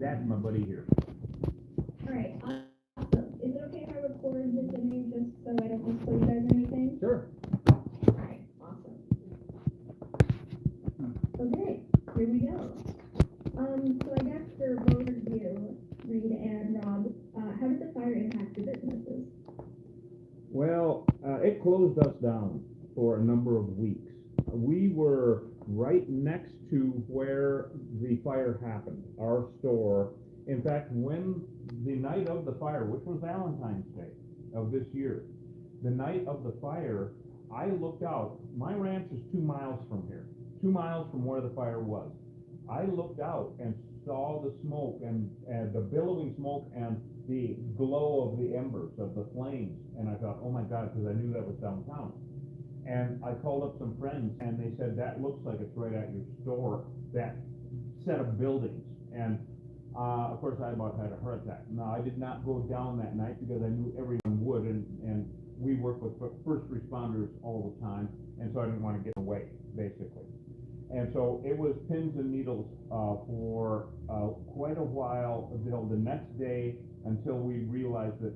That's my buddy here. Alright, awesome. Is it okay if I record this interview just so I don't misquote you guys or anything? Sure. Alright, awesome. Okay, here we go. So I guess for both of you, Reed and Rob, how did the fire impact your businesses? Well, it closed us down for a number of weeks. We were right next to where the fire happened, our store. In fact, when the night of the fire, which was Valentine's Day of this year, the night of the fire, I looked out. My ranch is 2 miles from here, 2 miles from where the fire was. I looked out and saw the smoke and the billowing smoke and the glow of the embers of the flames, and I thought, oh my God, because I knew that was downtown. And I called up some friends, and they said, that looks like it's right at your store, that set of buildings. And of course, I about had a heart attack. Now, I did not go down that night because I knew everyone would, and we work with first responders all the time, and so I didn't want to get away, basically. And so it was pins and needles for quite a while until the next day, until we realized that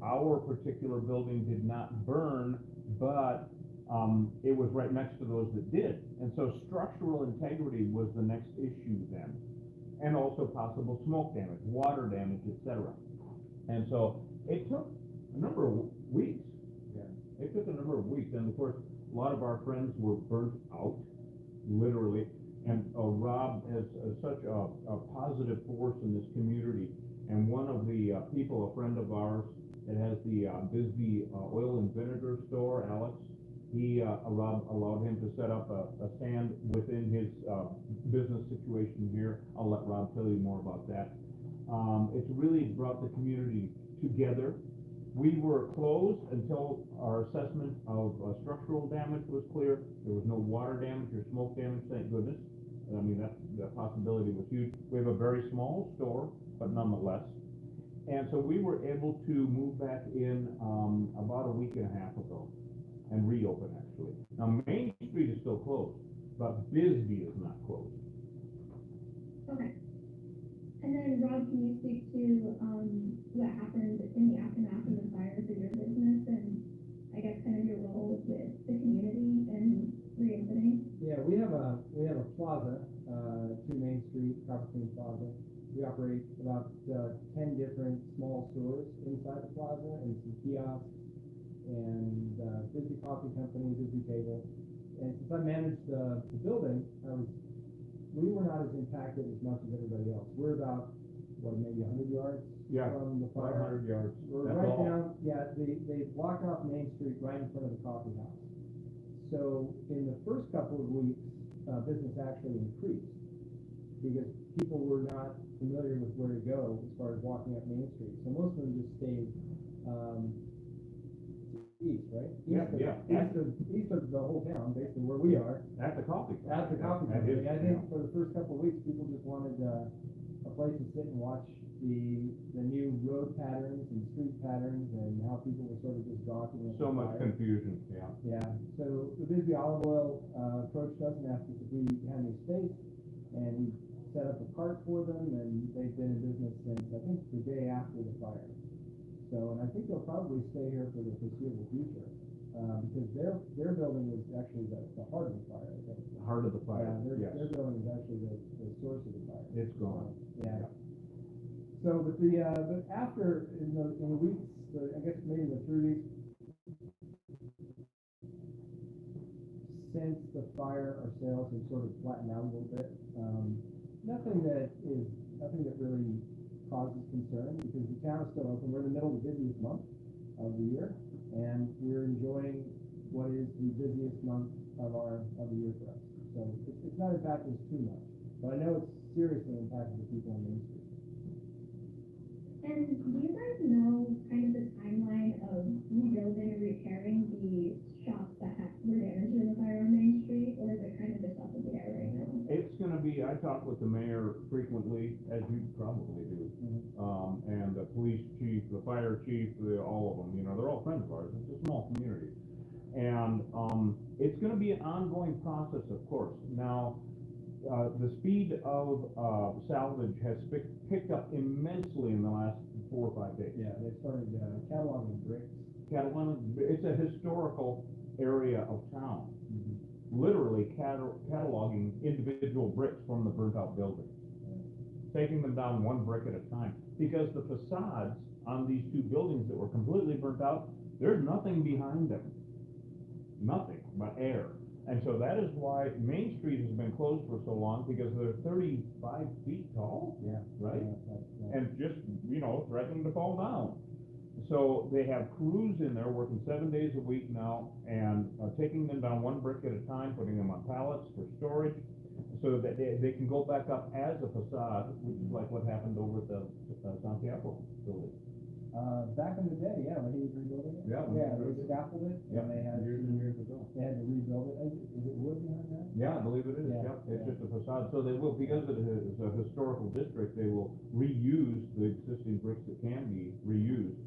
our particular building did not burn, but it was right next to those that did. And so structural integrity was the next issue then, and also possible smoke damage, water damage, etc. And so it took a number of weeks. Yeah, it took a number of weeks, and of course, a lot of our friends were burnt out, literally. And Rob is such a positive force in this community. And one of the people, a friend of ours, that has the Bisbee oil and vinegar store, Alex, Rob allowed him to set up a stand within his business situation here. I'll let Rob tell you more about that. It's really brought the community together. We were closed until our assessment of structural damage was clear. There was no water damage or smoke damage, thank goodness. I mean, that possibility was huge. We have a very small store, but nonetheless. And so we were able to move back in about a week and a half ago and reopen, actually. Now, Main Street is still closed, but Bisbee is not closed. Okay. And then, Rob, can you speak to what happened in the aftermath of the fire for your business and I guess kind of your role with the community and reopening? Yeah, we have a plaza, 2 Main Street, Copper King Plaza. We operate about 10 different small stores inside the plaza and some kiosks and Bisbee Coffee Company, Bisbee Table. And since I managed the building, we were not as impacted as much as everybody else. We're about, maybe 100 yards from the fire. 500 yards. We're right down, they blocked off Main Street right in front of the coffee house. So in the first couple of weeks, business actually increased because people were not familiar with where to go as far as walking up Main Street. So most of them just stayed east, right? East of the whole town, basically where we are. At the coffee. At the coffee company. I think for the first couple of weeks, people just wanted a place to sit and watch the new road patterns and street patterns and how people were sort of just gawking at So much confusion, yeah. Yeah, so the Bisbee Olive Oil approached us and asked us if we had any space, and we set up a cart for them, and they've been in business since, I think, the day after the fire. So, and I think they'll probably stay here for the foreseeable future, because their building was actually the heart of the fire, I think. The heart of the fire, yeah, their building is actually the source of the fire. It's gone. Yeah. So, but after, in the weeks, I guess maybe the 3 weeks since the fire, our sales have sort of flattened out a little bit. Nothing that really causes concern because the town is still open. We're in the middle of the busiest month of the year, and we're enjoying what is the busiest month of the year for us. So it's not impacting us too much, but I know it's seriously impacting the people on Main Street. And do you guys know kind of the timeline of rebuilding or repairing the shops that were damaged in the fire on Main Street, or is it kind of just up in the air right now? It's going to be, I talk with the mayor frequently, as you probably do, and the police chief, the fire chief, all of them, they're all friends of ours. It's a small community. And it's going to be an ongoing process, of course. Now, the speed of, salvage has picked up immensely in the last 4 or 5 days. Yeah, they started, cataloging bricks. It's a historical area of town, literally cataloging individual bricks from the burnt out building, taking them down one brick at a time, because the facades on these two buildings that were completely burnt out, there's nothing behind them, nothing but air. And so that is why Main Street has been closed for so long, because they're 35 feet tall, Yeah. right? Yeah. And just, threatening to fall down. So they have crews in there working 7 days a week now, and taking them down one brick at a time, putting them on pallets for storage, so that they can go back up as a facade, which is like what happened over at the Santiago building. Back in the day, yeah, when he was rebuilding it. Yeah, Yeah, they scaffolded it, Yeah, and they had years and years ago. They had to rebuild it. Is it wood behind that? Yeah, I believe it is, Yeah, yep, it's yeah. just a facade, so they will, because it is a historical district, they will reuse the existing bricks that can be reused.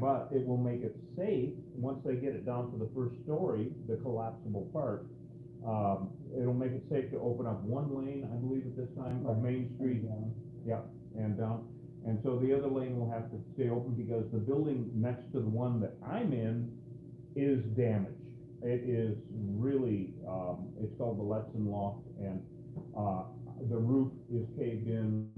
But it will make it safe, once they get it down to the first story, the collapsible part, it'll make it safe to open up one lane, I believe at this time, of Main Street. Yeah, and down, and so the other lane will have to stay open, because the building next to the one that I'm in is damaged. It is really, it's called the Letson Loft, and, the roof is caved in,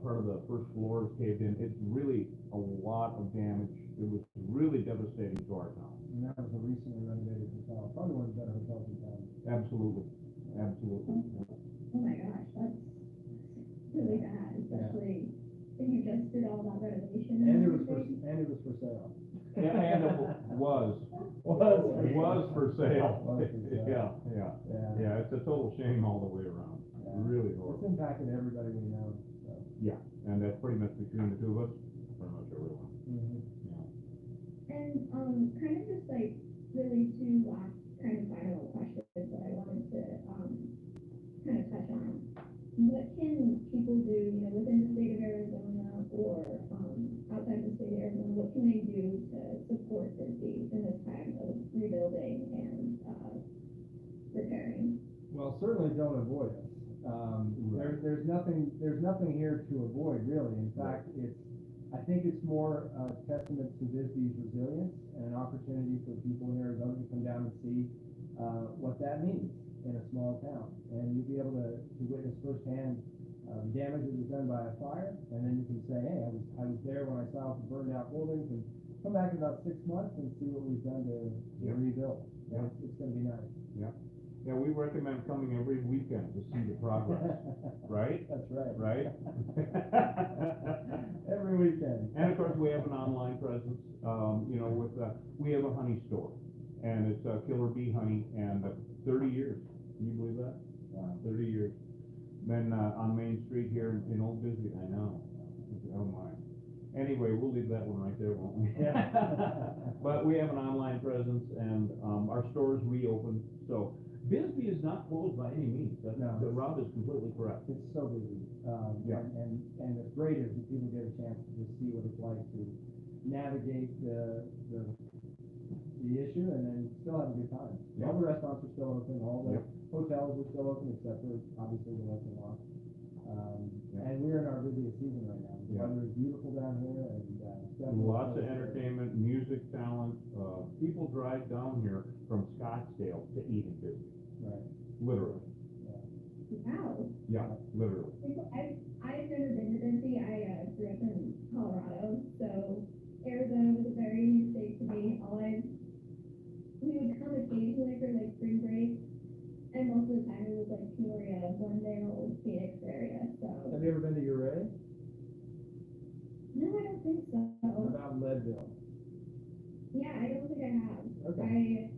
part of the first floor is caved in. It's really a lot of damage. It was really devastating to our town. And that was a recently renovated hotel, probably one of the better hotels in town. Absolutely, absolutely. Oh my gosh, that's really bad, especially if you just did all that renovation. And it was everything. for sale. Yeah, and it was for sale. Yeah, it's a total shame all the way around. Really It's horrible. impacted everybody we know, so. Yeah, and that's pretty much between the two of us, pretty much everyone. And, kind of just like really two last kind of final questions that I wanted to, kind of touch on. What can people do, within the state of Arizona or, outside the state of Arizona, what can they do to support Bisbee in this time of rebuilding and, repairing? Well, certainly don't avoid us. There's nothing here to avoid, really. In fact, I think it's more a testament to Bisbee's resilience and an opportunity for people in Arizona to come down and see what that means in a small town. And you'll be able to witness firsthand the damage that was done by a fire, and then you can say, hey, I was there when I saw the burned out buildings, and come back in about 6 months and see what we've done to rebuild. Yeah. It's going to be nice. Yeah, we recommend coming every weekend to see the progress, right? That's right. Right? Every weekend. And of course, we have an online presence, we have a honey store, and it's Killer Bee Honey, and 30 years, can you believe that? Wow. 30 years. Then, on Main Street here in Old Bisbee, I know, oh my. Anyway, we'll leave that one right there, won't we? Yeah. But we have an online presence, and, our stores reopened, so Bisbee is not closed by any means. No. Rob is completely correct. It's so busy. Yeah. And it's great if people get a chance to just see what it's like to navigate the issue and then still have a good time. Yeah. All the restaurants are still open, all the Yep. hotels are still open, except for obviously the Lesson Loft. And we're in our busiest season right now. The Yeah. weather is beautiful down here, and definitely Lots of entertainment, music, talent. People drive down here from Scottsdale to eat in Bisbee, Right. literally. Wow. Yeah, literally. I've never been to Bisbee. I grew up in Colorado, so Arizona was a very new state to me. We would come occasionally for like spring break, and most of the time it was like Peoria, Glendale, Phoenix area. So Have you ever been to Uray? no, I don't think so. What about Leadville? Yeah, I don't think I have. Okay.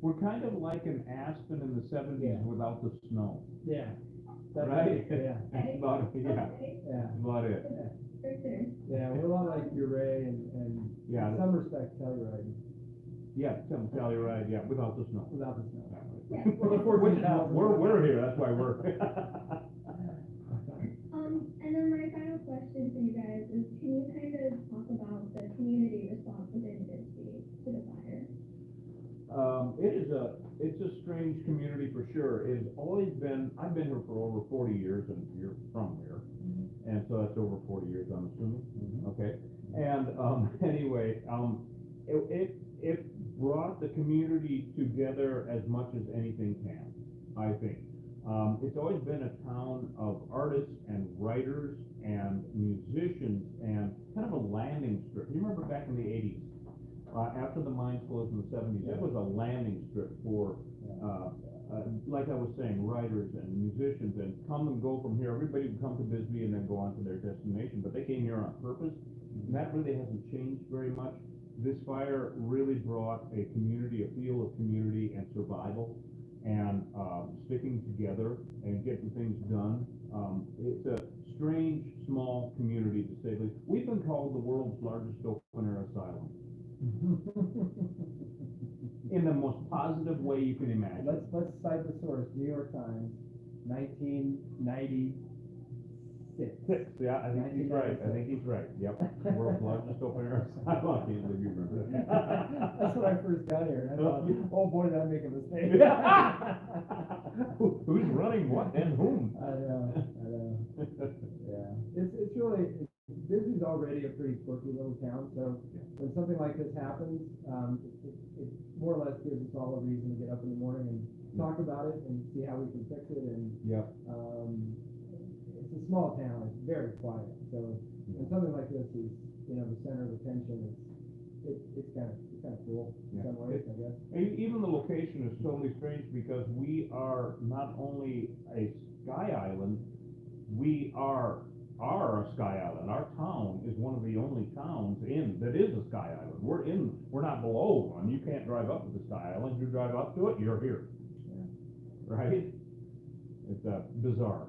We're kind of like an Aspen in the 70s Yeah. without the snow, Yeah. That's right? Yeah. That's about it, yeah, Okay. Yeah. that's about it. For sure. Yeah, we're a lot like Uray and Yeah, in some respects Telluride Yeah, Telluride, yeah, without the snow. without the snow. Yeah. We're here, that's why we're. And then my final question for you guys is, can you kind of talk about the community response within Bisbee to the fire? It's a strange community for sure. It's always been, I've been here for over 40 years, and you're from here, and so that's over 40 years, I'm assuming. Okay, and anyway, it brought the community together as much as anything can, I think. It's always been a town of artists and writers and musicians and kind of a landing strip. You remember back in the 80s, after the mines closed in the 70s, it was a landing strip for, like I was saying, writers and musicians, and come and go from here. Everybody would come to Bisbee and then go on to their destination, but they came here on purpose, and that really hasn't changed very much. This fire really brought a community, a feel of community and survival, and sticking together and getting things done. It's a strange, small community, to say the least. We've been called the world's largest open-air asylum. In the most positive way you can imagine. Let's cite the source, New York Times, 1996. Yeah, I think he's right. I think he's right. Yep. World's largest open-air asylum. I can't believe you remember that. That's when I first got here, and I thought, oh boy, did I make a mistake. Who's running what and whom? I know. Yeah. It's really, Bisbee's already a pretty quirky little town, so when something like this happens, it more or less gives us all a reason to get up in the morning and talk about it and see how we can fix it, and it's a small town, it's very quiet, so when something like this is, the center of attention, it's kind of cool in some ways, I guess. Even the location is totally strange, because we are not only a sky island, we are a sky island. Our town is one of the only towns that is a sky island. We're not below one. You can't drive up to the sky island. You drive up to it, you're here. Yeah. Right? It's bizarre.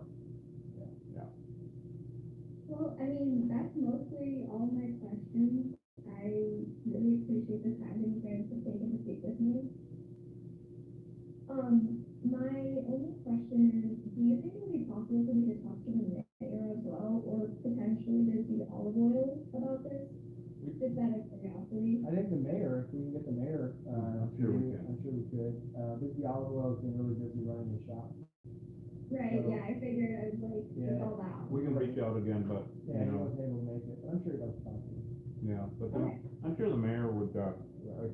Yeah. Well, I mean, that's mostly all my questions. I really appreciate the time that you guys have taken to speak with me. My only question is, do you think it would be possible for me to talk to the mayor as well, or potentially to see Olive Oil about this? Just out of curiosity. I think the mayor, if we can get the mayor, I'm sure we can. I'm sure we could. Bisbee Olive Oil has been really busy running the shop. Right, So, yeah, I figured I was like, yeah. all that. We can reach out again, but, Yeah, he wasn't able to make it, but I'm sure he'd like to talk to you. yeah, but Okay. I'm sure the mayor would,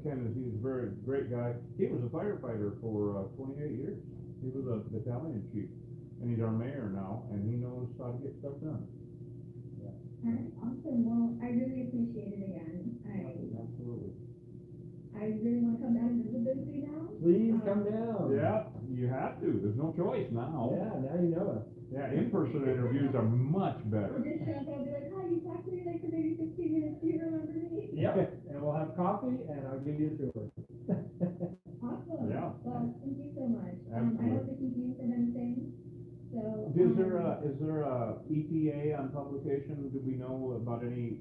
Ken, he's a very great guy. He was a firefighter for 28 years. He was a battalion chief, and he's our mayor now, and he knows how to get stuff done. Alright, awesome. Well, I really appreciate it again. Absolutely. I really want to come down and visit Bisbee now. Please come down. Yeah, you have to. There's no choice now. Yeah, now you know us. Yeah, in-person interviews are much I'll better. just show up and I'll be like, hi, you talked to me like for maybe 15 minutes. Do you remember me? Yep. And we'll have coffee, and I'll give you a tour. Awesome. Yeah. Well, thank you so much. I Absolutely. hope to keep you from anything. So. Is there a ETA on publication? Do we know about any,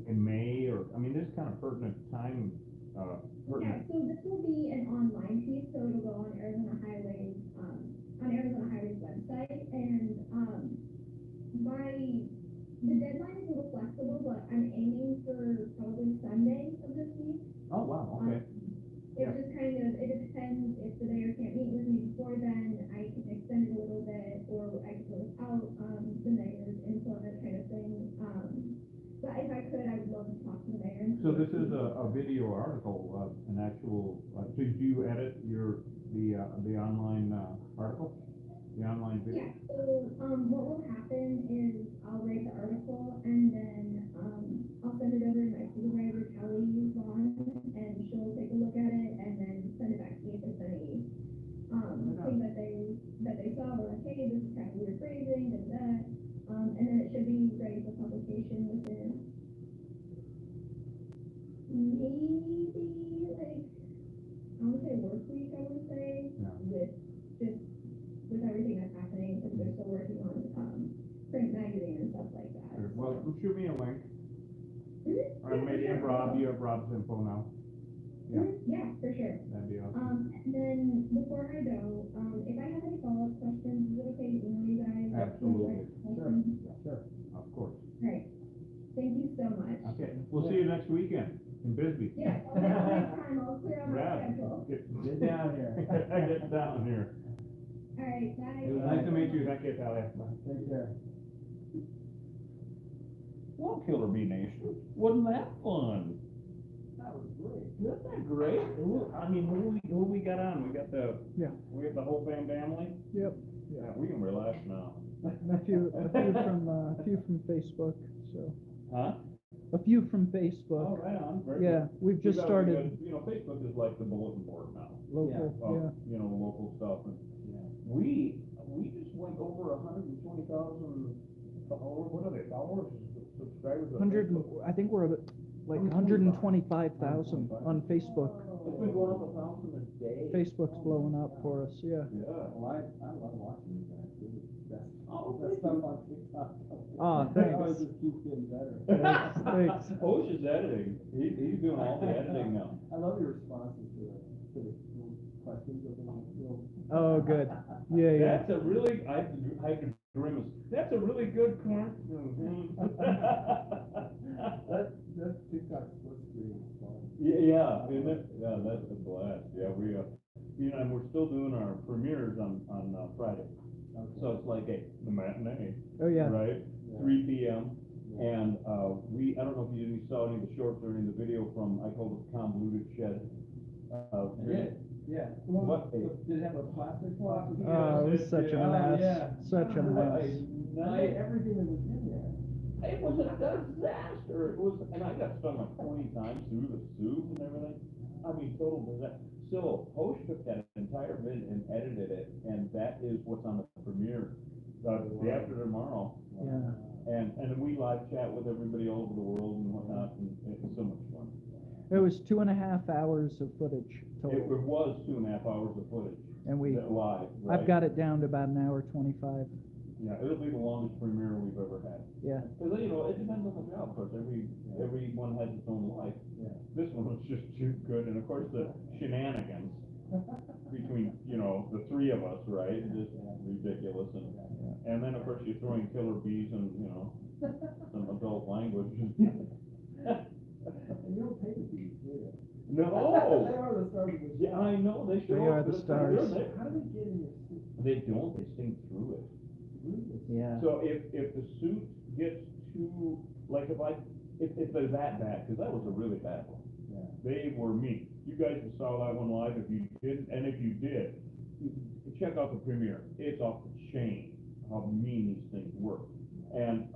in May, or, I mean, this is kind of pertinent time, Yeah, pertinent. so this will be an online piece, so it'll go on Arizona Highways, website, and, the deadline is a little flexible, but I'm aiming for probably Sunday of this week. Oh, wow, okay. It just kind of, it depends if the mayor can't meet with me before then, I can extend it a little bit, or I can go without, the mayor's input, that kind of thing. But if I could, I would love to talk to the mayor. So this is a video article, an actual, did you edit the online, article? The online video? Yeah, so, what will happen is I'll write the article, and then, I'll send it over to my supervisor, Kelly Vaughn, and she'll take a look at it, and then send it back to me if there's any, thing that they saw, they're like, hey, this is kind of weird phrasing, and that, and then it should be ready for publication within maybe, like, I would say work week, Yeah. with everything that's happening, because they're still working on, print magazine and stuff like that. Sure. Well, shoot me a link, Mhm. or maybe Yeah, have Rob, you have Rob's info now. Yeah, Yeah, for sure. that'd be awesome. And then before I go, if I have any follow-up questions, is it okay to email you guys? Absolutely. Sure. Of course. Right. Thank you so much. Okay, we'll see you next weekend. In Bisbee. Yeah, okay, next time I'll clear out my Rad. schedule. Get down here. Get down here. Alright, bye. It was nice to meet you. Thank you, Talia. Take care. Well, Killer Bee Nation, wasn't that fun? That was great. Isn't that great? Who we got on? We got the whole family? Yep. Yeah, we can relax now. A few from Facebook, so. Huh? A few from Oh, Facebook. right on. Very Yeah, good. we've just You know, started because, Facebook is like the bulletin board now. local, Of, local stuff. And we just went over 120,000 followers. What are they? Followers? Subscribers? on Hundred, Facebook? I think we're at like 125,000 on Facebook. It's been going up 1,000 a day. Facebook's blowing up for us, yeah. Yeah. Well, I love watching you guys. This is the best. Oh, That stuff on TikTok. Ah, It always thanks. just keeps getting better. Thanks. Osh is editing. He's doing all the editing now. I love your responses to the little questions of the little. Oh, good. Yeah, yeah. That's a really, I could grimace. That's a really good question. That TikTok split screen is fun. Yeah, isn't it? Yeah, that's a blast. Yeah, and we're still doing our premieres on Friday. Okay. So it's like the matinee, Oh, yeah. right? Yeah. 3 p.m. And I don't know if you saw any of the shorts or any of the video from, I called it the convoluted shed. Yeah. What Did it have a plastic cloth? Oh, it was such a mess. Yeah. Such a mess. Everything that was in there. It was a disaster. It was, and I got stung like 20 times through the soup and everything. I mean, total disaster. So, Hosh took that entire vid and edited it, and that is what's on the premiere, the after tomorrow. Yeah. And then we live chat with everybody all over the world and whatnot, and it's so much fun. It was 2.5 hours of footage It total. was 2.5 hours of footage. And we, Live, right? I've got it down to about an hour 25. Yeah, it'll be the longest premiere we've ever had. Yeah. Because, it depends on the job, of course, everyone has its own life. Yeah. This one was just too good, and of course, the shenanigans between, the three of us, right, just ridiculous, and then, of course, you're throwing killer bees and, some adult language. And you don't pay the fees, do you? No! They are the stars of the show. Yeah, I know, they show They up are for the premiere, stars. How do they get in your suit? They don't, they sing through it. Yeah. So if the suit gets too, like if they're that bad, because that was a really bad one. Yeah. They were mean. You guys saw that one live. If you didn't, and if you did, check out the premiere. It's off the chain how mean these things work. And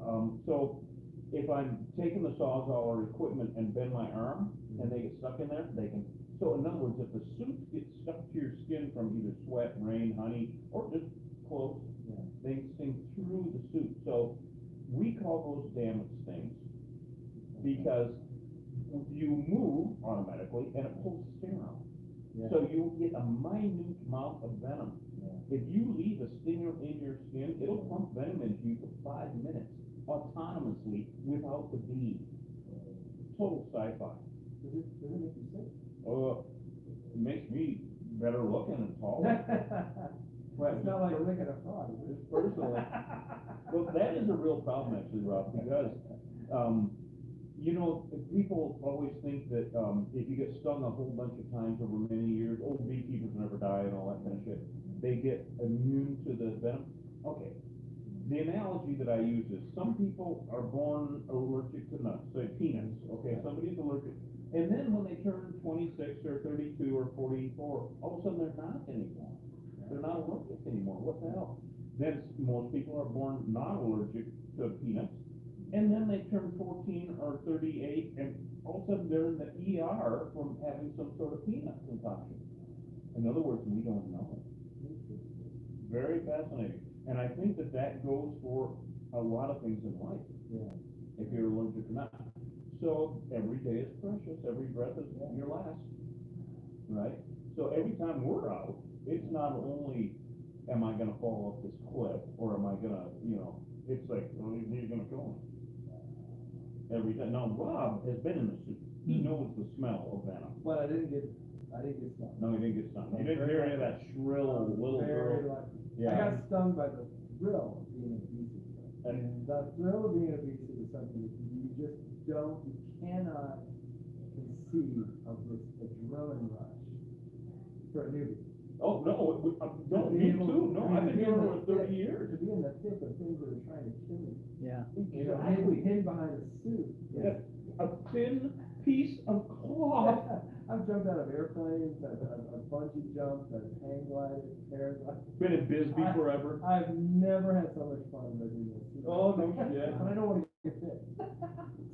so if I'm taking the Sawzall or equipment and bend my arm and they get stuck in there, they can. So in other words, if the suit gets stuck to your skin from either sweat, rain, honey, or just clothes, they sting through the suit. So we call those damage stings because you move automatically and it pulls the sting out. Yeah. So you get a minute amount of venom. If you leave a stinger in your skin, it'll pump venom into you for 5 minutes autonomously without the bee. Total sci-fi. Does it make you sick? It makes me better looking and taller. Well, it's not like licking a frog, is it? Just personally. Well, that is a real problem actually, Rob, because, people always think that, if you get stung a whole bunch of times over many years, old beekeepers never die and all that kind of shit, they get immune to the venom. Okay. The analogy that I use is some people are born allergic to nuts, say peanuts, okay, somebody's allergic. And then when they turn 26 or 32 or 44, all of a sudden they're not anymore. They're not allergic anymore. What the hell? Then most people are born not allergic to peanuts, and then they turn 14 or 38, and all of a sudden they're in the ER from having some sort of peanut concoction. In other words, we don't know. Very fascinating. And I think that goes for a lot of things in life. Yeah. If you're allergic or not. So every day is precious. Every breath is your last. Right? So every time we're out, it's not only am I going to fall off this cliff, or am I going to, it's like, well, you're going to kill me. Every time. Now, Rob has been in the suit. He knows the smell of venom. But I didn't get stung. No, he didn't get stung. You didn't hear any of that shrill little Very girl. lucky. Yeah. I got stung by the thrill of being a beekeeper. And The thrill of being a beekeeper is something that you cannot conceive of this adrenaline rush for a newbie. Oh, no, no, me too, no, I've been here over 30 years. To be in the thick of things that are trying to kill you. Yeah. You know, Exactly. hidden behind a suit. Yeah. A thin piece of cloth. I've jumped out of airplanes, I've bungee jumped, I've hang glided, paraglided. Been in Bisbee forever. I've never had so much fun as I do this. Oh, no shit. But I don't want to get fit.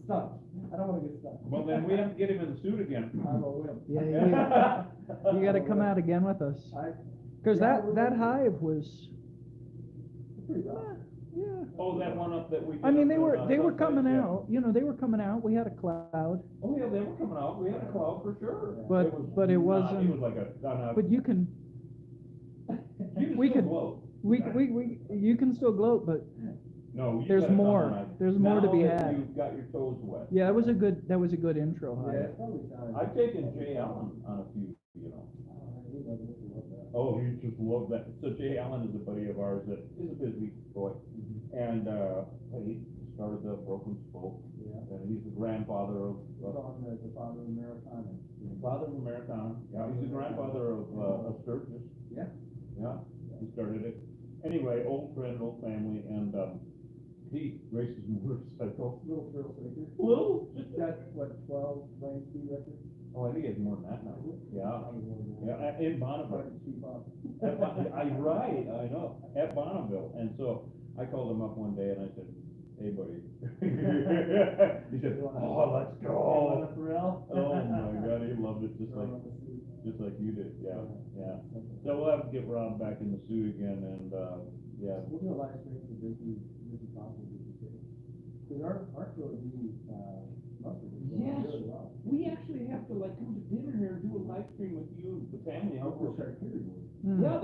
Stuck. I don't want to get stuck. Well, then we have to get him in the suit again. I'm a wimp. Yeah, you gotta come out again with us. Cause Yeah, that hive was, Pretty rough. yeah. Oh, that one up that we. I mean, they were someplace, coming yeah. out, you know, they were coming out, we had a cloud, Oh, yeah, they were coming out, we had a cloud for sure. But- It was but it not- wasn't- It was like a, but you can, you can we still could- gloat. you can still gloat, but No, you there's gotta come more. on it. There's more to be Now that had. you've got your toes wet. yeah, that was a good intro Yeah, hive. it's probably time. I've taken Jay Allen on a few, you know. He doesn't love that. Oh, you just love that. So Jay Allen is a buddy of ours that is a busy boy. And, he started the Broken Spoke. Yeah. And he's the grandfather of, He's on the father of Americana. father of Americana. Yeah, he's the grandfather of Sturgis. Yeah. Yeah, he started it. Anyway, old friend, old family, and, he races motorcycles. Little thrill seeker. Little, He's got, what, 12 lane speed records? oh, I think he has more than that now. Yeah, yeah, in Bonneville. Hard to keep up. Right, I know, at Bonneville, and so I called him up one day and I said, hey buddy. He said, oh, let's On go. a thrill? Oh my God, he loved it just like you did, yeah, yeah. So we'll have to get Rob back in the suit again and, yeah. We'll do a live stream for busy possible too. Cause our show would be, mustard is going Yes. really well. We actually have to like come to dinner here and do a live stream with you, the family. Of course, our charcuterie board. Yeah,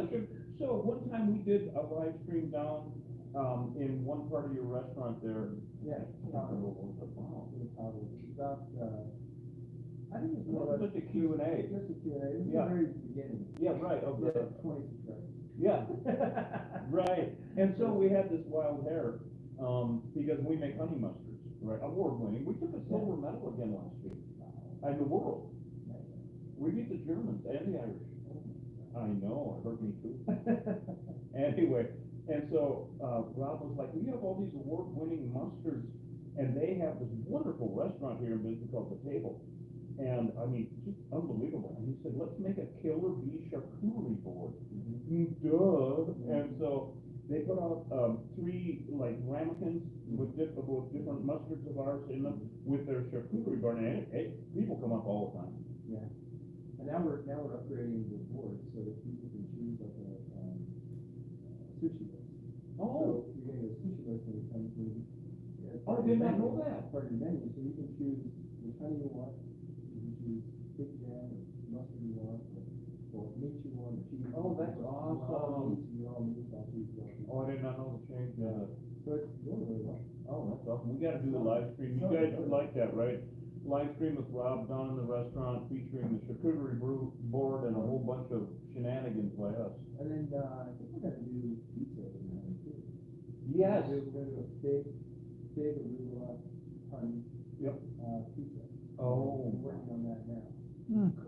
so one time we did a live stream down, in one part of your restaurant there. Yeah. Wow. It's about, I think it's more Well, or less. just a Q&A. Just a Q&A, this is Yeah. the very beginning. Yeah, right, of Yeah, the, 20 subscribers. yeah, right. And so we had this wild hair, because we make honey mustards, right, award-winning. We took a silver medal again last year, in the world. We beat the Germans and the Irish. I know, it hurt me too. Anyway, and so, Rob was like, we have all these award-winning mustards, and they have this wonderful restaurant here in Bisbee called The Table. And, I mean, just unbelievable. And he said, let's make a killer bee charcuterie board. Duh. And so, they put out, 3, like, ramekins with different mustards of ours in them with their charcuterie board, and people come up all the time. Yeah. And now we're upgrading the board so that people can choose like a, sushi list. Oh. So you're getting a sushi list when it comes to. Oh, I did not know that. Part of your menu, so you can choose which honey you want, you can choose big jam, or mustard you want, or meat you want, or cheese. Oh, that's awesome. You're all meat, all cheese, all cheese. Oh, I did not know the change. So it's going really well. Oh, that's awesome. We gotta do the live stream. You guys would like that, right? Live stream with Rob down in the restaurant featuring the charcuterie board and a whole bunch of shenanigans by us. And then, I think we're gonna do pizza in there too. Yes. We're gonna do a big arugula honey, Yep. pizza. Oh. We're working on that now.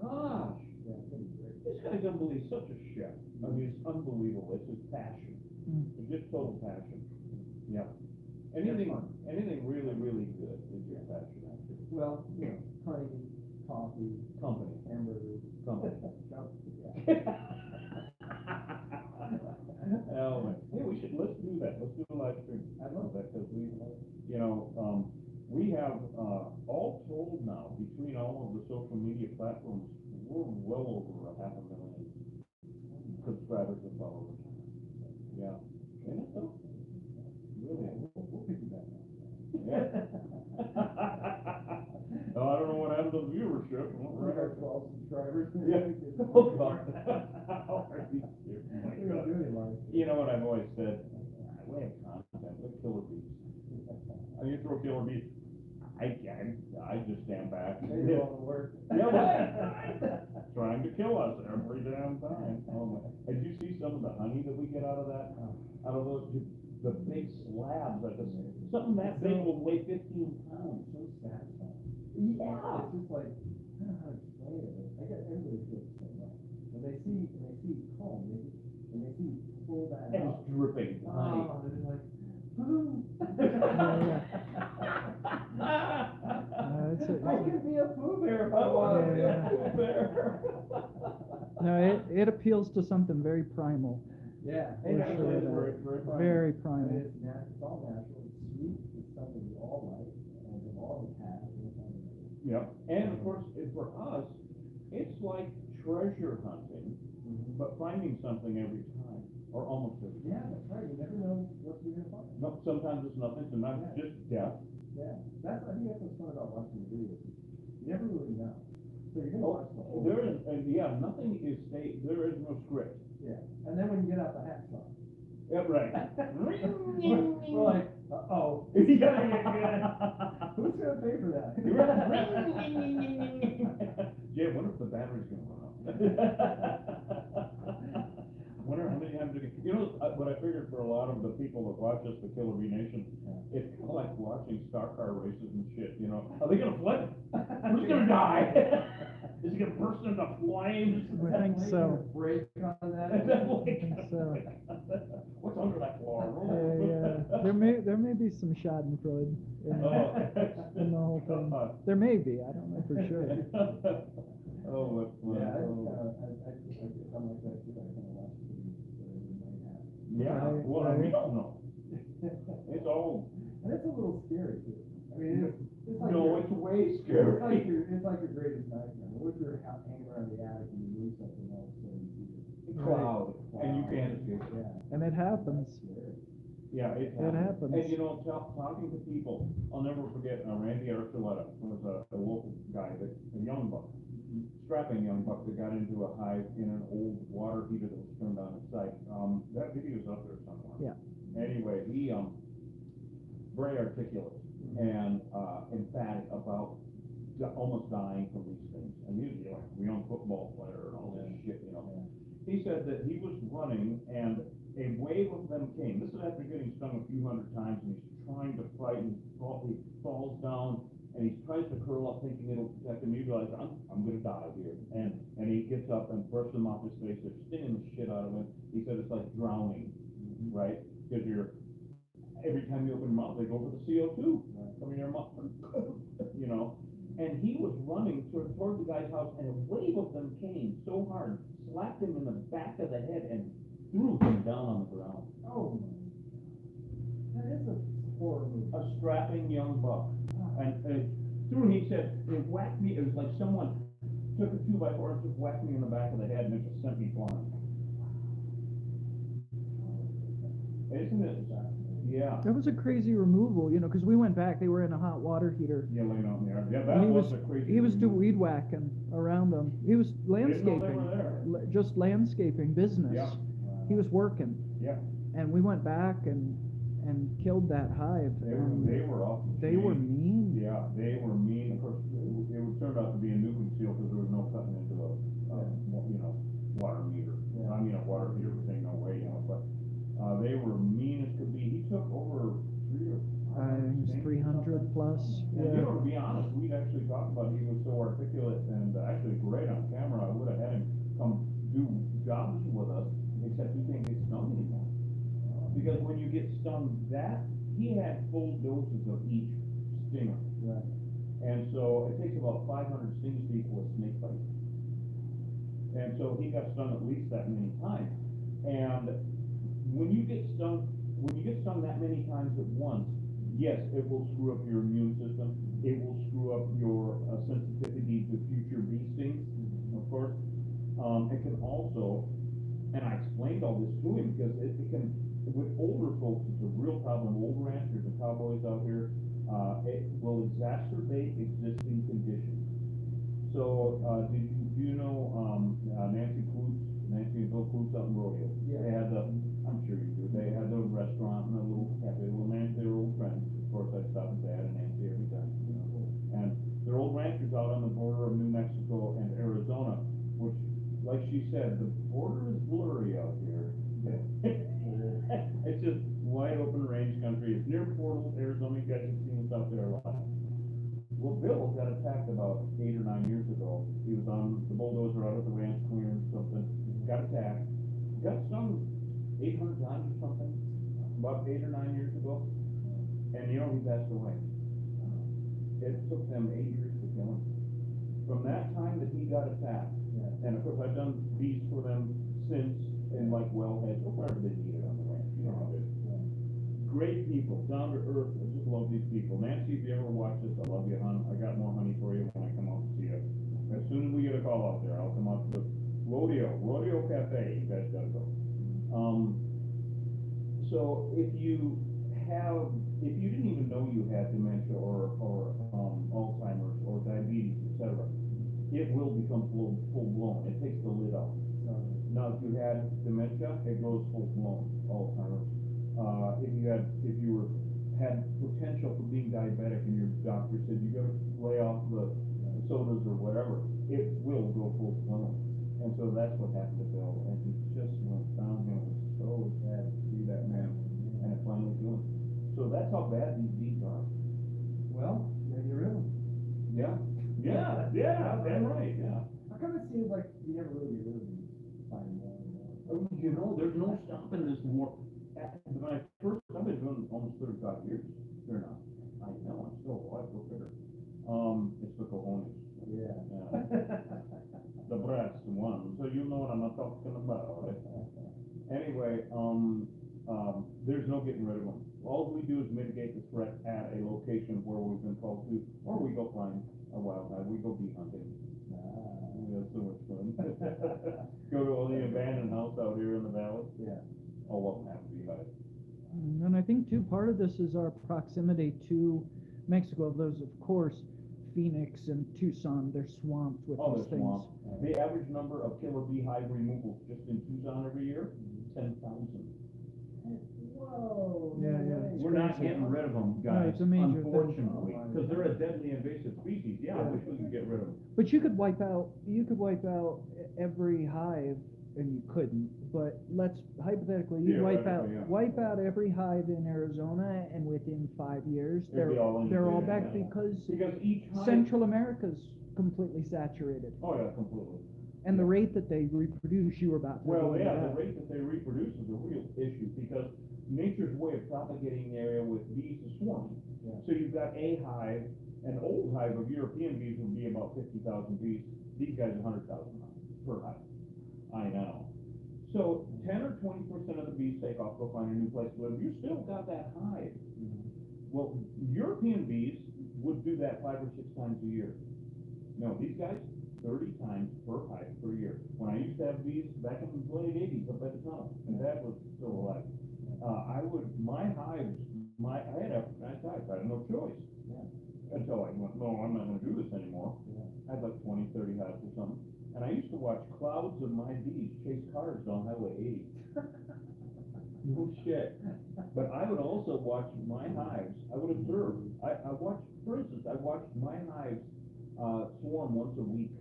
Gosh. Yeah, it's gonna be great. This guy's unbelievable, such a chef. I mean, it's unbelievable. It's his passion. It's just total passion. Yeah. Anything really, really good is your passion, actually. Well, you know, honey, coffee, Company. hamburgers. Company. Yeah. Oh, man. Yeah, let's do that. Let's do a live stream. I love that, because we, you know, we have, all told now, between all of the social media platforms, we're well over 500,000 subscribers and followers. Yeah. Ain't it though? Really? We'll pick you back up. Yeah. Oh, I don't know what happened to the viewership. We're at 12 subscribers. Yeah. Oh, God. How are you serious? Oh, my We don't God. do any live. You know what I've always said? We have content, we're killer bees. I mean, you throw killer bees, I just stand back. They do all the work. Yeah, right. Trying to kill us every damn time. Oh my, did you see some of the honey that we get out of that? Out of those, the big slabs, like something that big will weigh 15 pounds. So satisfying. Yeah. It's just like bad. And it's dripping. Oh, and it's like, poo. I could be a Pooh Bear if I wanted to be a Pooh Bear. No, it appeals to something very primal. Yeah. For And sure, it's that- very, very fine. Very I primal. mean, it's all natural, it's sweet, it's something we all like, and we've all had. Yep, and of course, for us, it's like treasure hunting, but finding something every time, or almost every time. Yeah, that's right, you never know what you're gonna find. No, sometimes it's nothing, sometimes it's just death. Yeah, I think that's what's fun about watching the videos. You never really know. So you're gonna Oh, watch the whole. there is, yeah, nothing is there is no script. Yeah, and then when you get out the hacksaw. Yeah, right. We're like, uh-oh. Yeah. Who's gonna pay for that? Jay, I wonder if the battery's gonna run out. I wonder how many times what I figured for a lot of the people that watch us, the Killer Bee Nation, it's kind of like watching stock car races and shit, you know? Are they gonna flip? Who's gonna die? Is he gonna burst into flames? I think so. Break on that. So. What's under that floor? Yeah, there may be some Schadenfreude in the whole thing. There may be, I don't know for sure. Oh, what's fun. Yeah, I'm Oh. like that too, I kind of watch the videos, whatever we might have. Yeah, Right, well, right. we don't know. It's all, And it's a little scary too. I mean, it's like. no, your- it's way It's scary. like your greatest nightmare. What if you're hanging around the attic and you lose something all of a sudden you see it? Cloud, and you can't escape it. Yeah. And it happens. Yeah, it It happens. happens. And talking to people, I'll never forget, Randy Archuleta was a local guy, a young buck, strapping young buck that got into a hive in an old water heater that was turned on its site. That video's up there somewhere. Yeah. Anyway, he, very articulate and, emphatic about almost dying from these things. And he was like a young football player and all this shit, you know. He said that he was running and a wave of them came. This is after getting stung a few hundred times, and he's trying to fight, and he falls down, and he tries to curl up thinking it'll protect him. He realizes, I'm gonna die here. And he gets up and brushes them off his face. They're stinging the shit out of him. He said it's like drowning, right? Because every time you open your mouth, they go for the CO2 coming in your mouth, you know. And he was running toward the guy's house, and a wave of them came so hard, slapped him in the back of the head, and threw him down on the ground. Oh my. That is a horror movie. A strapping young buck. And he said, it whacked me, it was like someone took a 2x4 and just whacked me in the back of the head, and it just sent me flying. Isn't it? Yeah. That was a crazy removal, because we went back, they were in a hot water heater. Yeah, laying out in the yard. Yeah, And that was a crazy. he was doing removal. weed whacking around them. He was Didn't know they landscaping, were there. just landscaping business. Yeah. He was working, Yeah, and we went back and killed that hive. and they were off the they were chain. mean. Yeah, they were mean. Of course, it turned out to be a nuclear seal because there was no cutting into a, water meter. Yeah. I mean, a water meter was ain't no way, but, they were mean as could be. He took over 3 or 5. I think it was 300 plus. And Yeah. to be honest, we'd actually talked about, he was so articulate and actually great on camera. I would have had him come do jobs with us, except he can't get stung anymore. Because when you get stung he had full doses of each stinger. Right. And so it takes about 500 stings to equal a snake bite. And so he got stung at least that many times. And when you get stung that many times at once, yes, it will screw up your immune system. It will screw up your sensitivity to future bee stings, of course. It can also, and I explained all this to him because it can, with older folks, it's a real problem. Old ranchers and cowboys out here, it will exacerbate existing conditions. So, do you know, Nancy and Bill Klutz out in Rodeo? Yeah. They had I'm sure you do, they had the restaurant and a little cafe. Well, Nancy, they were old friends. Of course, I'd stop and say hi to Nancy every time, And they're old ranchers out on the border of New Mexico and Arizona, which, like she said, the border is blurry out here. It's just wide open range country. It's near Portal, Arizona. You guys have seen us out there a lot. Well, Bill got attacked about 8 or 9 years ago. He was on the bulldozer out at the ranch clearing something, got attacked, got stung 800 times or something, about 8 or 9 years ago. And you know, he passed away. It took them 8 years to kill him. From that time that he got attacked, and of course I've done bees for them since in like wellheads or wherever they need it on the ranch, you know how it is. Great people, down to earth, I just love these people. Nancy, if you ever watch this, I love you, hon. I got more honey for you when I come out to see you. As soon as we get a call out there, I'll come out to the Rodeo Cafe, you guys gotta go. So if you didn't even know you had dementia or Alzheimer's or diabetes, etc., it will become full blown. It takes the lid off. Now, if you had dementia, it goes full blown Alzheimer's. If you had potential for being diabetic and your doctor said you got to lay off the sodas or whatever, it will go full blown. And so that's what happened to Bill, and he just went downhill. It was so sad to see that man, and it finally killed him. So that's how bad these bees are. Well, maybe you're in. Yeah, that's right, yeah. How come it seems like you never really get rid of them? Find more and more. You know, there's no stopping this war. When I've been doing almost 35 years. They're not. I know, I'm still alive, go figure. It's the cojones. Yeah. The breast one, so you know what I'm talking about, right? Anyway, there's no getting rid of them. All we do is mitigate the threat at a location where we've been called to, or we go find a wildlife, we go bee hunting. That's so much fun. Go to all the abandoned house out here in the valley. Yeah. Oh, what have to be hive. And I think too, part of this is our proximity to Mexico. Those, of course, Phoenix and Tucson, they're swamped with Oh, these the things. swamp. The average number of killer beehive removals just in Tucson every year, 10,000. Whoa. Yeah. We're not getting rid of them, No, guys, it's a major thing. unfortunately, because they're a deadly invasive species. Yeah, I wish we could get rid of them. But you could wipe out every hive, and you couldn't, but let's hypothetically, you Theoretically, yeah. wipe out every hive in Arizona, and within 5 years, They'd be all they're all integrated, back yeah. because Because each hive. Central America's completely saturated. Oh, yeah, completely. And the rate that they reproduce, you were about to Well, go into yeah, the that. rate that they reproduce is a real issue, because nature's way of propagating the area with bees is swarming. Yeah. So you've got a hive, an old hive of European bees would be about 50,000 bees. These guys, 100,000 per hive. I know. So 10 or 20% of the bees take off, go find a new place to live. You still got that hive. Well, European bees would do that 5 or 6 times a year. No, these guys, 30 times per hive per year. When I used to have bees back in the late 80s up at the tunnel, and Dad was still alive, I had a nice hive. I had no choice. Until I went, no, I'm not going to do this anymore. I had like 20, 30 hives or something. And I used to watch clouds of my bees chase cars down Highway 80. Oh shit. But I would also watch my hives. I would observe. I watched, for instance, I watched my hives swarm once a week.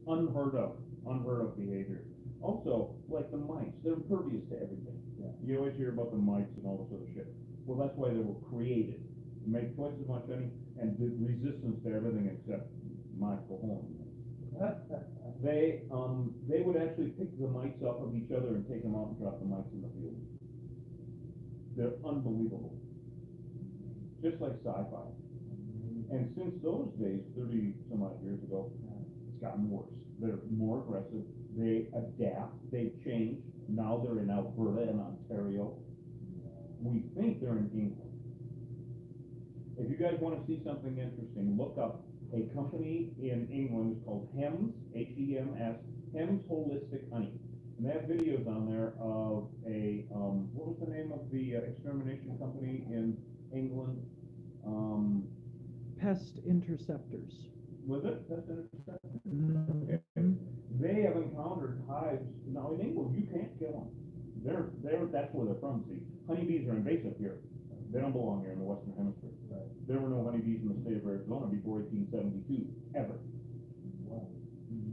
Unheard of behavior. Also, like the mites, they're impervious to everything. You always hear about the mites and all this other shit. Well, that's why they were created. To make twice as much honey and the resistance to everything except my cojones. They would actually pick the mites off of each other and take them out and drop the mites in the field. They're unbelievable. Just like sci-fi. And since those days, 30 some odd years ago, it's gotten worse. They're more aggressive. They adapt. They've changed. Now they're in Alberta and Ontario. We think they're in England. If you guys want to see something interesting, look up a company in England. It's called Hems, H-E-M-S, Hems Holistic Honey. And they have videos on there of a, what was the name of the extermination company in England? Pest interceptors. Was it Pest Interceptors? Mm-hmm. Okay. They have encountered hives. Now in England, you can't kill them. That's where they're from, see. Honeybees are invasive here. They don't belong here in the Western Hemisphere. Right. There were no honeybees in the state of Arizona before 1872, ever. Wow.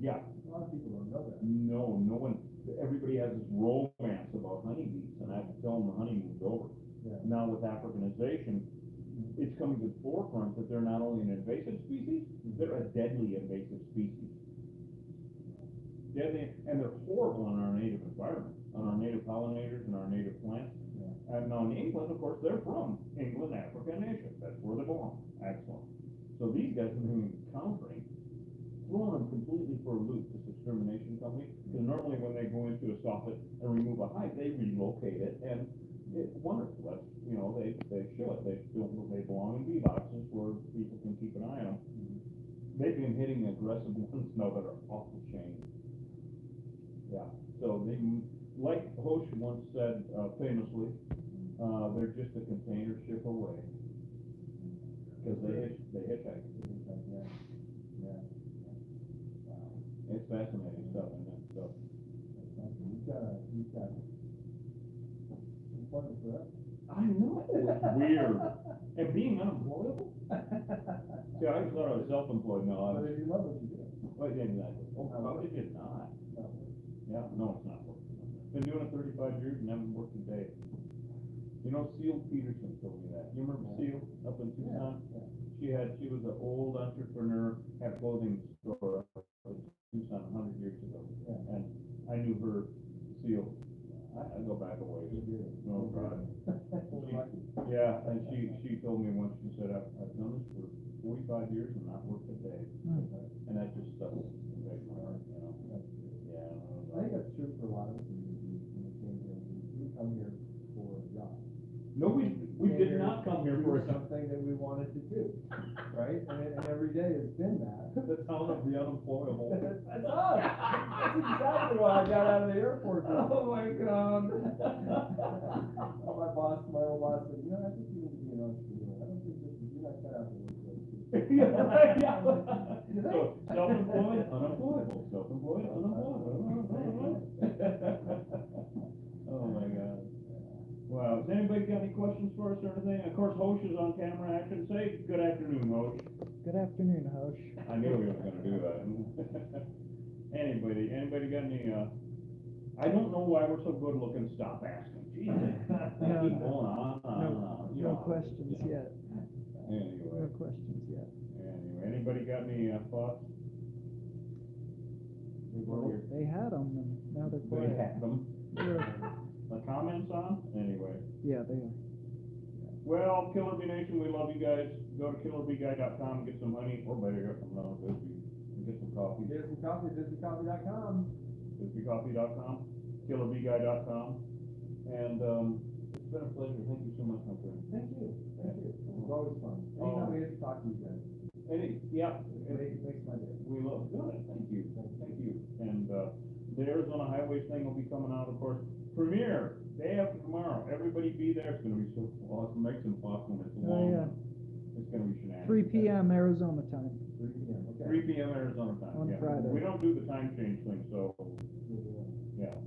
Yeah. A lot of people don't know that. No one. Everybody has this romance about honeybees, and I have to tell them the honeymoon's over. Yeah. Now with Africanization, it's coming to the forefront that they're not only an invasive species, they're a deadly invasive species. Yeah, and they're horrible on our native environment, on our native pollinators and our native plants. And now in England, of course, they're from England, Africa, and Asia. That's where they belong. Excellent. So these guys have been encountering, throwing them completely for a loop, this extermination company. Because normally when they go into a soffit and remove a hive, they relocate it, and it's wonderful. That's, you know, they should. They belong in bee boxes where people can keep an eye on them. They've been hitting aggressive ones now that are off the chain. Yeah. So they, like Hosh once said famously, they're just a container ship away. Because they hitchhike. Yeah. It's fascinating stuff, isn't it? So, You've got employment for us. I know, it's weird. And being unemployable? See, I always thought I was self-employed, no, But if you love what you do. Well, yeah, exactly. Oh, probably did not. Yeah, no, it's not working. Been doing it 35 years and haven't worked a day. You know, Seal Peterson told me that. You remember Seal up in Tucson? Yeah. She was an old entrepreneur, had a clothing store up in Tucson 100 years ago. Yeah. And I knew her, Seal, I go back a ways. No problem. Yeah, and she told me once, she said, I've done this for 45 years and not worked a day. And that just stuck with my heart, you know. Yeah. I think that's true for a lot of us. We come here for a job. No, we did not come here for something that we wanted to do, right? And every day it's been that. the town of the unemployable. That's us. That's exactly why I got out of the airport. Oh my God. My old boss said, you know, I think you need to be an entrepreneur. I don't think you're not cut out for this. Yeah. So, self-employed, unemployable, self-employed, unemployable. Oh my God. Wow, has anybody got any questions for us or anything? Of course, Hosh is on camera action. Say good afternoon, Hosh. Good afternoon, Hosh. I knew he was gonna do that. Anybody got any, I don't know why we're so good looking, stop asking. Jesus. No, Keep going on. You No know, questions yeah. yet. Anyway. No questions yet. Anyway, anybody got any thoughts? They had them, and now they're They quiet. had them. The comments on? Anyway. Yeah, they are. Well, Killer Bee Nation, we love you guys. Go to killerbeeguy.com, get some honey, or better yet, some Bisbee, and get some coffee. Get some coffee, bisbeecoffee.com. Bisbeecoffee.com, killerbeeguy.com, and it's been a pleasure. Thank you so much, my friend. Thank you. It's always fun. Anytime we get to talk to you guys. Yeah. It makes my day. We love it. Thank you. And the Arizona Highways thing will be coming out, of course. Premiere, day after tomorrow. Everybody be there. It's gonna be so awesome. Make some awesome. It's long. yeah. It's gonna be shenanigans. 3 p.m. Arizona time. 3 p.m. Okay. 3 p.m. Arizona time. On yeah. Friday. We don't do the time change thing, so yeah.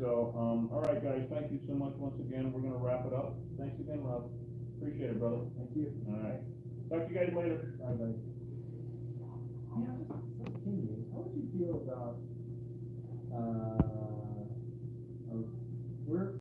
All right, guys. Thank you so much once again. We're gonna wrap it up. Thanks again, Rob. Appreciate it, brother. Thank you. All right. Talk to you guys later. Bye, buddy. Yeah, how would you feel about